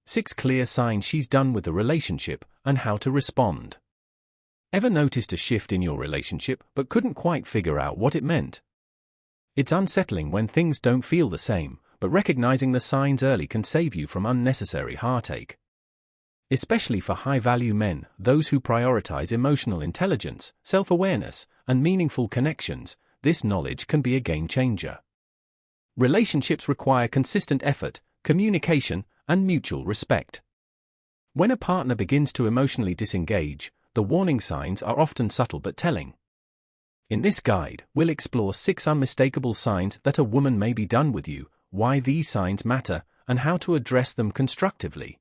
6 clear signs she's done with the relationship and how to respond. Ever noticed a shift in your relationship but couldn't quite figure out what it meant? It's unsettling when things don't feel the same, but recognizing the signs early can save you from unnecessary heartache. Especially for high-value men, those who prioritize emotional intelligence, self-awareness, and meaningful connections, this knowledge can be a game-changer. Relationships require consistent effort, communication, and mutual respect. When a partner begins to emotionally disengage, the warning signs are often subtle but telling. In this guide, we'll explore 6 unmistakable signs that a woman may be done with you, why these signs matter, and how to address them constructively.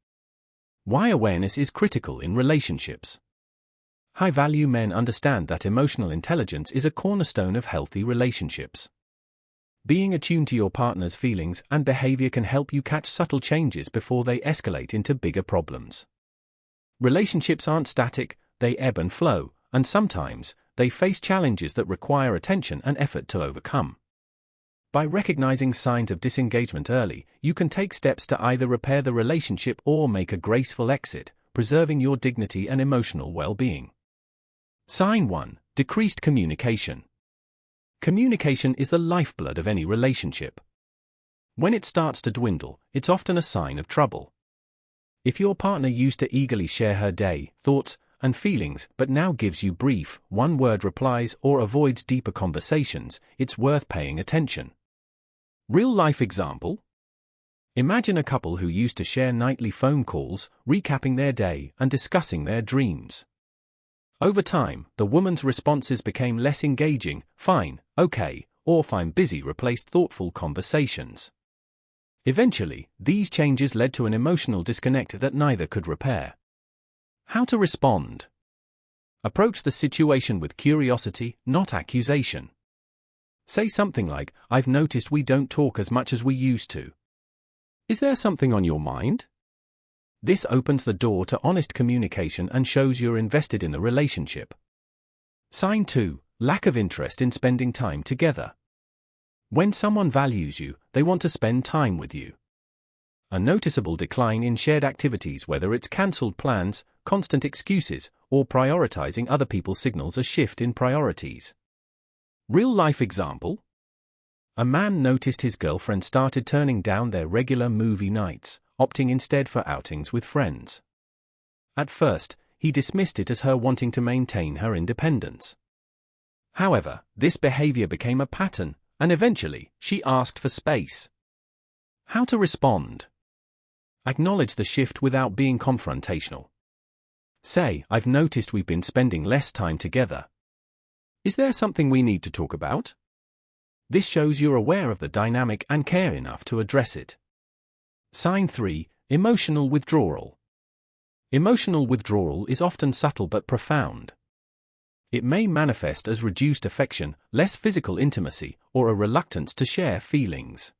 Why awareness is critical in relationships. High-value men understand that emotional intelligence is a cornerstone of healthy relationships. Being attuned to your partner's feelings and behavior can help you catch subtle changes before they escalate into bigger problems. Relationships aren't static, they ebb and flow, and sometimes, they face challenges that require attention and effort to overcome. By recognizing signs of disengagement early, you can take steps to either repair the relationship or make a graceful exit, preserving your dignity and emotional well-being. Sign 1: Decreased communication. Communication is the lifeblood of any relationship. When it starts to dwindle, it's often a sign of trouble. If your partner used to eagerly share her day, thoughts, and feelings but now gives you brief, one-word replies or avoids deeper conversations, it's worth paying attention. Real-life example? Imagine a couple who used to share nightly phone calls, recapping their day and discussing their dreams. Over time, the woman's responses became less engaging, fine, okay, or fine busy replaced thoughtful conversations. Eventually, these changes led to an emotional disconnect that neither could repair. How to respond? Approach the situation with curiosity, not accusation. Say something like, "I've noticed we don't talk as much as we used to. Is there something on your mind?" This opens the door to honest communication and shows you're invested in the relationship. Sign 2: Lack of interest in spending time together. When someone values you, they want to spend time with you. A noticeable decline in shared activities, whether it's cancelled plans, constant excuses, or prioritizing other people, signals a shift in priorities. Real-life example? A man noticed his girlfriend started turning down their regular movie nights, opting instead for outings with friends. At first, he dismissed it as her wanting to maintain her independence. However, this behavior became a pattern, and eventually, she asked for space. How to respond? Acknowledge the shift without being confrontational. Say, "I've noticed we've been spending less time together. Is there something we need to talk about?" This shows you're aware of the dynamic and care enough to address it. Sign 3: Emotional withdrawal. Emotional withdrawal is often subtle but profound. It may manifest as reduced affection, less physical intimacy, or a reluctance to share feelings.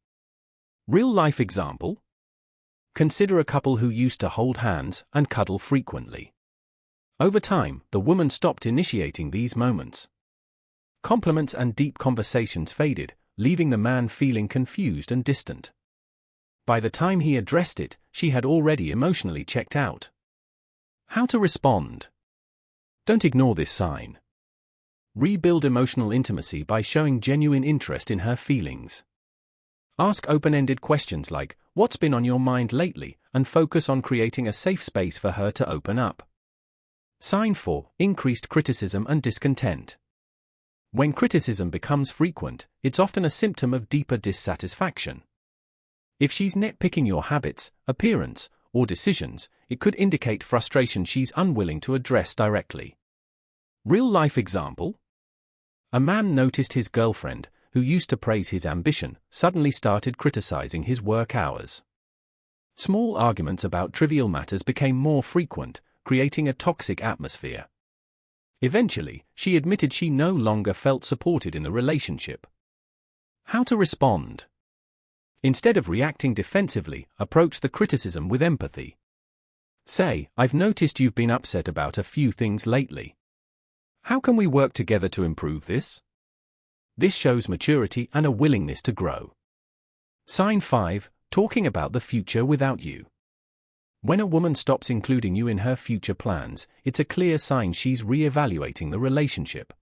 Real-life example? Consider a couple who used to hold hands and cuddle frequently. Over time, the woman stopped initiating these moments. Compliments and deep conversations faded, leaving the man feeling confused and distant. By the time he addressed it, she had already emotionally checked out. How to respond? Don't ignore this sign. Rebuild emotional intimacy by showing genuine interest in her feelings. Ask open-ended questions like, "What's been on your mind lately?" and focus on creating a safe space for her to open up. Sign 4: Increased criticism and discontent. When criticism becomes frequent, it's often a symptom of deeper dissatisfaction. If she's nitpicking your habits, appearance, or decisions, it could indicate frustration she's unwilling to address directly. Real-life example? A man noticed his girlfriend, who used to praise his ambition, suddenly started criticizing his work hours. Small arguments about trivial matters became more frequent, creating a toxic atmosphere. Eventually, she admitted she no longer felt supported in the relationship. How to respond? Instead of reacting defensively, approach the criticism with empathy. Say, "I've noticed you've been upset about a few things lately. How can we work together to improve this?" This shows maturity and a willingness to grow. Sign 5: Talking about the future without you. When a woman stops including you in her future plans, it's a clear sign she's re-evaluating the relationship.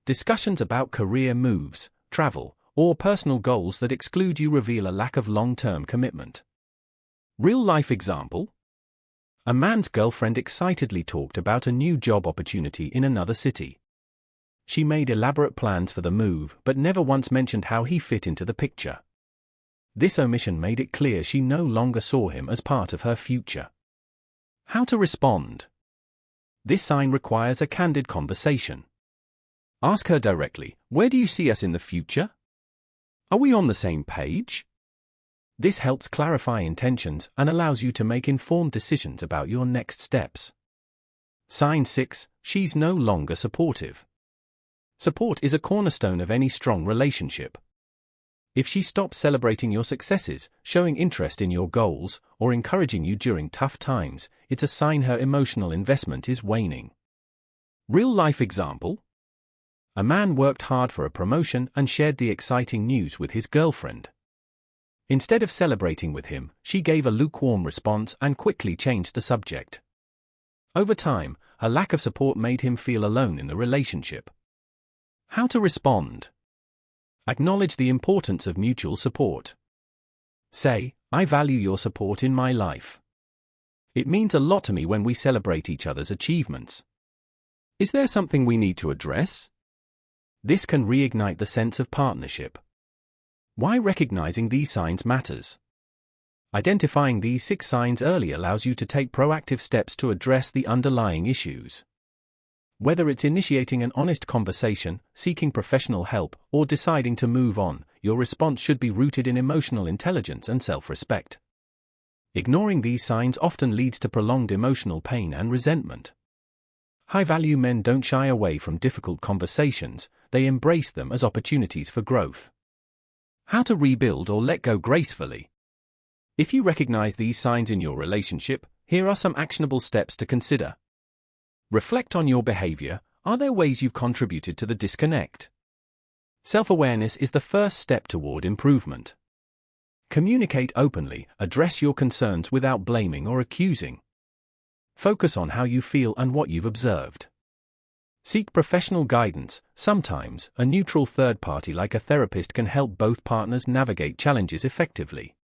Discussions about career moves, travel, or personal goals that exclude you reveal a lack of long-term commitment. Real-life example? A man's girlfriend excitedly talked about a new job opportunity in another city. She made elaborate plans for the move but never once mentioned how he fit into the picture. This omission made it clear she no longer saw him as part of her future. How to respond? This sign requires a candid conversation. Ask her directly, where do you see us in the future? Are we on the same page? This helps clarify intentions and allows you to make informed decisions about your next steps. Sign 6, she's no longer supportive. Support is a cornerstone of any strong relationship. If she stops celebrating your successes, showing interest in your goals, or encouraging you during tough times, it's a sign her emotional investment is waning. Real-life example? A man worked hard for a promotion and shared the exciting news with his girlfriend. Instead of celebrating with him, she gave a lukewarm response and quickly changed the subject. Over time, her lack of support made him feel alone in the relationship. How to respond? Acknowledge the importance of mutual support. Say, I value your support in my life. It means a lot to me when we celebrate each other's achievements. Is there something we need to address? This can reignite the sense of partnership. Why recognizing these signs matters? Identifying these 6 signs early allows you to take proactive steps to address the underlying issues. Whether it's initiating an honest conversation, seeking professional help, or deciding to move on, your response should be rooted in emotional intelligence and self-respect. Ignoring these signs often leads to prolonged emotional pain and resentment. High-value men don't shy away from difficult conversations, they embrace them as opportunities for growth. How to rebuild or let go gracefully? If you recognize these signs in your relationship, here are some actionable steps to consider. Reflect on your behavior. Are there ways you've contributed to the disconnect? Self-awareness is the first step toward improvement. Communicate openly, address your concerns without blaming or accusing. Focus on how you feel and what you've observed. Seek professional guidance. Sometimes, a neutral third party like a therapist can help both partners navigate challenges effectively.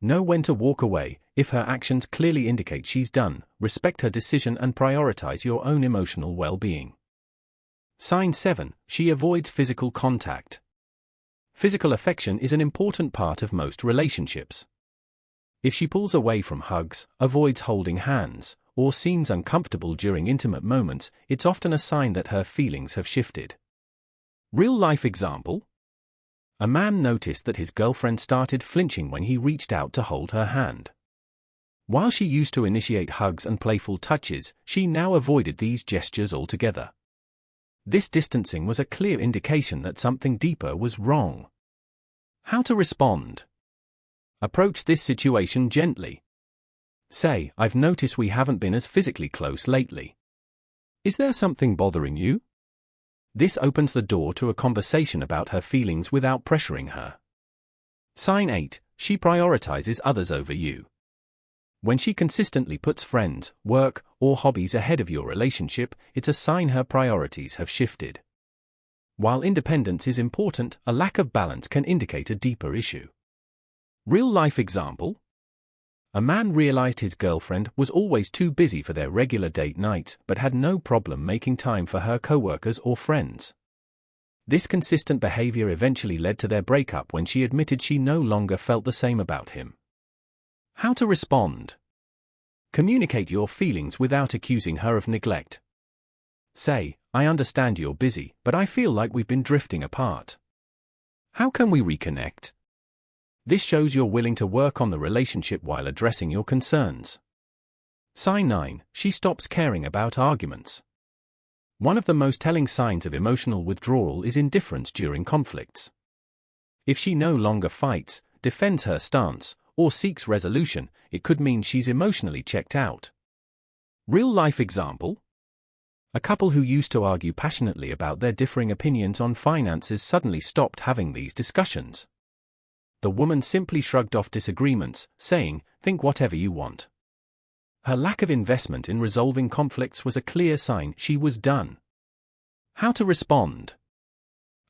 Know when to walk away. If her actions clearly indicate she's done, respect her decision and prioritize your own emotional well-being. Sign 7, she avoids physical contact. Physical affection is an important part of most relationships. If she pulls away from hugs, avoids holding hands, or seems uncomfortable during intimate moments, it's often a sign that her feelings have shifted. Real-life example? A man noticed that his girlfriend started flinching when he reached out to hold her hand. While she used to initiate hugs and playful touches, she now avoided these gestures altogether. This distancing was a clear indication that something deeper was wrong. How to respond? Approach this situation gently. Say, I've noticed we haven't been as physically close lately. Is there something bothering you? This opens the door to a conversation about her feelings without pressuring her. Sign 8, she prioritizes others over you. When she consistently puts friends, work, or hobbies ahead of your relationship, it's a sign her priorities have shifted. While independence is important, a lack of balance can indicate a deeper issue. Real-life example? A man realized his girlfriend was always too busy for their regular date nights but had no problem making time for her coworkers or friends. This consistent behavior eventually led to their breakup when she admitted she no longer felt the same about him. How to respond? Communicate your feelings without accusing her of neglect. Say, I understand you're busy, but I feel like we've been drifting apart. How can we reconnect? This shows you're willing to work on the relationship while addressing your concerns. Sign 9, she stops caring about arguments. One of the most telling signs of emotional withdrawal is indifference during conflicts. If she no longer fights, defends her stance, or seeks resolution, it could mean she's emotionally checked out. Real-life example? A couple who used to argue passionately about their differing opinions on finances suddenly stopped having these discussions. The woman simply shrugged off disagreements, saying, "Think whatever you want." Her lack of investment in resolving conflicts was a clear sign she was done. How to respond?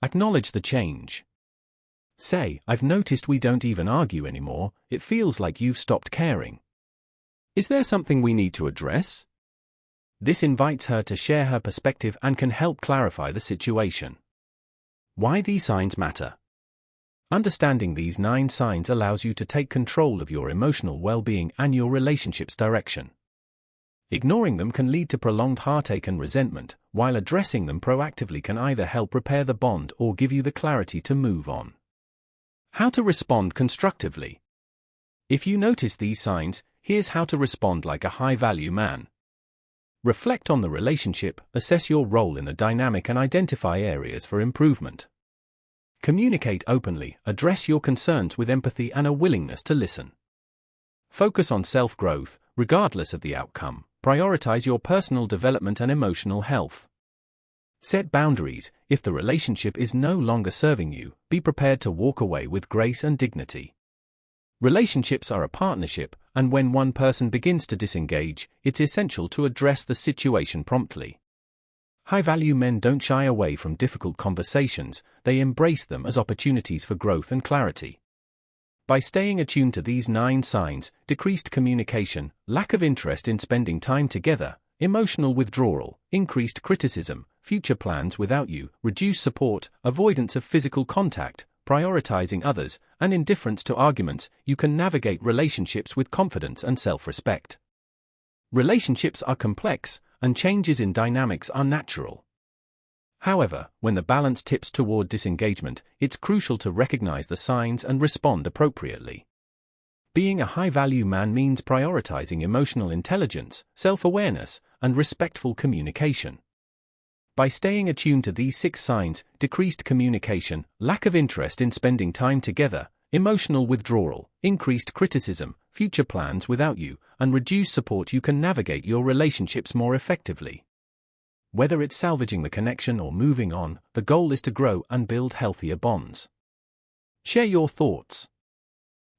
Acknowledge the change. Say, "I've noticed we don't even argue anymore, it feels like you've stopped caring. Is there something we need to address?" This invites her to share her perspective and can help clarify the situation. Why these signs matter. Understanding these 9 signs allows you to take control of your emotional well-being and your relationship's direction. Ignoring them can lead to prolonged heartache and resentment, while addressing them proactively can either help repair the bond or give you the clarity to move on. How to respond constructively. If you notice these signs, here's how to respond like a high-value man. Reflect on the relationship, assess your role in the dynamic and identify areas for improvement. Communicate openly, address your concerns with empathy and a willingness to listen. Focus on self-growth, regardless of the outcome. Prioritize your personal development and emotional health. Set boundaries. If the relationship is no longer serving you, be prepared to walk away with grace and dignity. Relationships are a partnership, and when one person begins to disengage, it's essential to address the situation promptly. High-value men don't shy away from difficult conversations, they embrace them as opportunities for growth and clarity. By staying attuned to these 9 signs, decreased communication, lack of interest in spending time together, emotional withdrawal, increased criticism, future plans without you, reduced support, avoidance of physical contact, prioritizing others, and indifference to arguments, you can navigate relationships with confidence and self-respect. Relationships are complex, and changes in dynamics are natural. However, when the balance tips toward disengagement, it's crucial to recognize the signs and respond appropriately. Being a high-value man means prioritizing emotional intelligence, self-awareness, and respectful communication. By staying attuned to these 6 signs, decreased communication, lack of interest in spending time together, emotional withdrawal, increased criticism, future plans without you, and reduced support, you can navigate your relationships more effectively. Whether it's salvaging the connection or moving on, the goal is to grow and build healthier bonds. Share your thoughts.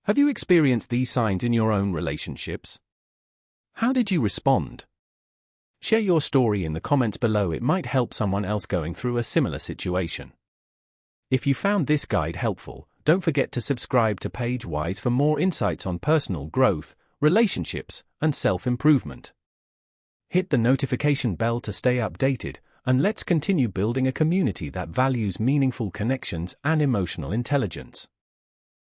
Have you experienced these signs in your own relationships? How did you respond? Share your story in the comments below. It might help someone else going through a similar situation. If you found this guide helpful, don't forget to subscribe to Pagewise for more insights on personal growth, relationships, and self-improvement. Hit the notification bell to stay updated, and let's continue building a community that values meaningful connections and emotional intelligence.